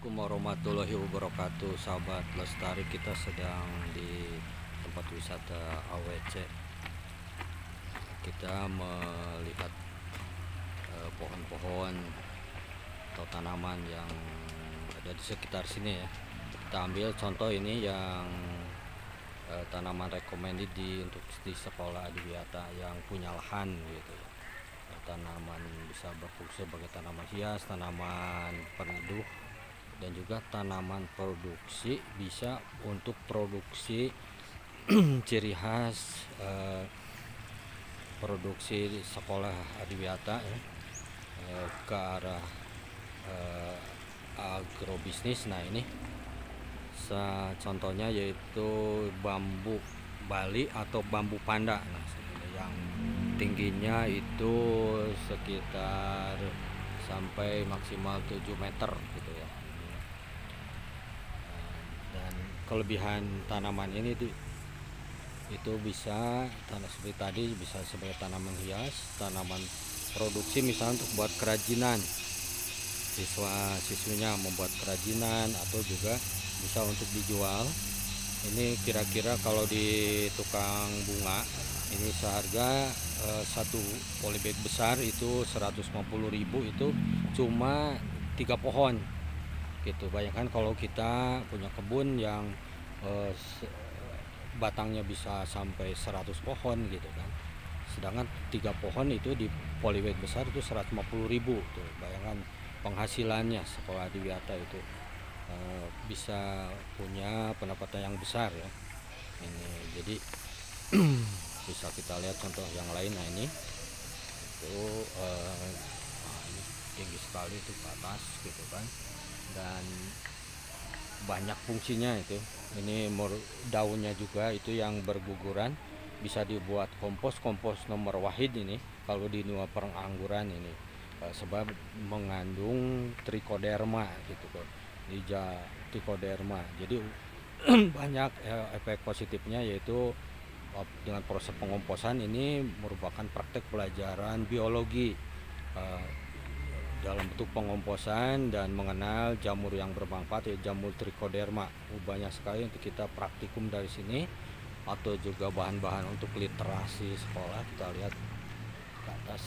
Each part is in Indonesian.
Assalamualaikum warahmatullahi wabarakatuh, sahabat lestari. Kita sedang di tempat wisata AWC. Kita melihat pohon-pohon atau tanaman yang ada di sekitar sini ya. Kita ambil contoh ini yang tanaman recommended untuk di sekolah adiwiyata yang punya lahan gitu ya. Tanaman bisa berfungsi sebagai tanaman hias, tanaman peneduh, dan juga tanaman produksi, bisa untuk produksi ciri khas produksi sekolah adiwiyata ya, ke arah agrobisnis. Nah ini contohnya yaitu bambu Bali atau bambu panda. Nah yang tingginya itu sekitar sampai maksimal 7 meter gitu ya. Dan kelebihan tanaman ini itu bisa seperti tadi, bisa sebagai tanaman hias, tanaman produksi, misalnya untuk buat kerajinan, siswinya membuat kerajinan, atau juga bisa untuk dijual. Ini kira-kira kalau di tukang bunga ini seharga satu polybag besar itu 150.000, itu cuma 3 pohon gitu. Bayangkan kalau kita punya kebun yang batangnya bisa sampai 100 pohon gitu kan, sedangkan 3 pohon itu di polybag besar itu 150.000 tuh. Bayangkan penghasilannya sekolah adiwiyata itu bisa punya pendapatan yang besar ya. Ini jadi bisa kita lihat contoh yang lain. Nah ini itu ini tinggi sekali itu ke atas gitu kan, dan banyak fungsinya itu. Ini daunnya juga itu yang berguguran, bisa dibuat kompos nomor wahid ini kalau di Nusa Pengangguran ini, sebab mengandung trichoderma gitu kan, trichoderma. Jadi banyak efek positifnya, yaitu dengan proses pengomposan ini merupakan praktek pelajaran biologi dalam bentuk pengomposan dan mengenal jamur yang bermanfaat, yaitu jamur trichoderma. Banyak sekali untuk kita praktikum dari sini, atau juga bahan-bahan untuk literasi sekolah. Kita lihat ke atas.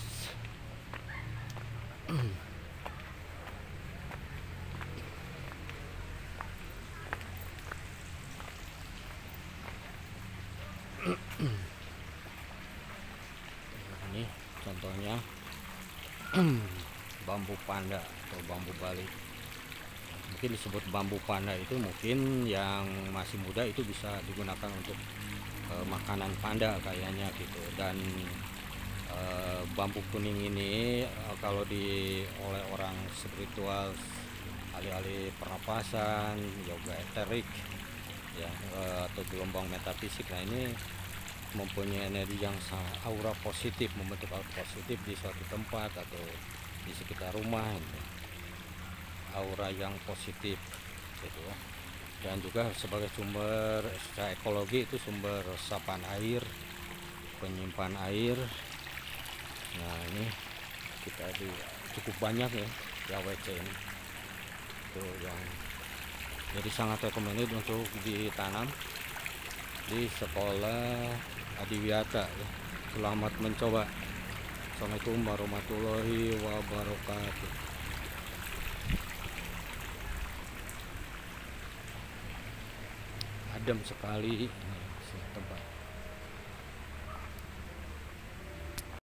Ini contohnya bambu panda atau bambu Bali. Mungkin disebut bambu panda itu mungkin yang masih muda itu bisa digunakan untuk makanan panda kayaknya gitu. Dan bambu kuning ini kalau oleh orang spiritual, alih-alih pernapasan, yoga eterik ya, atau gelombang metafisik. Nah ini mempunyai energi yang aura positif, membentuk aura positif di suatu tempat atau di sekitar rumah gitu. Aura yang positif gitu. Dan juga sebagai sumber secara ekologi, itu sumber resapan air, penyimpan air. Nah ini kita cukup banyak ya di AWC ini itu yang jadi sangat recommended untuk ditanam di sekolah adiwiyata ya. Selamat mencoba. Assalamualaikum warahmatullahi wabarakatuh. Adem sekali ini tempat.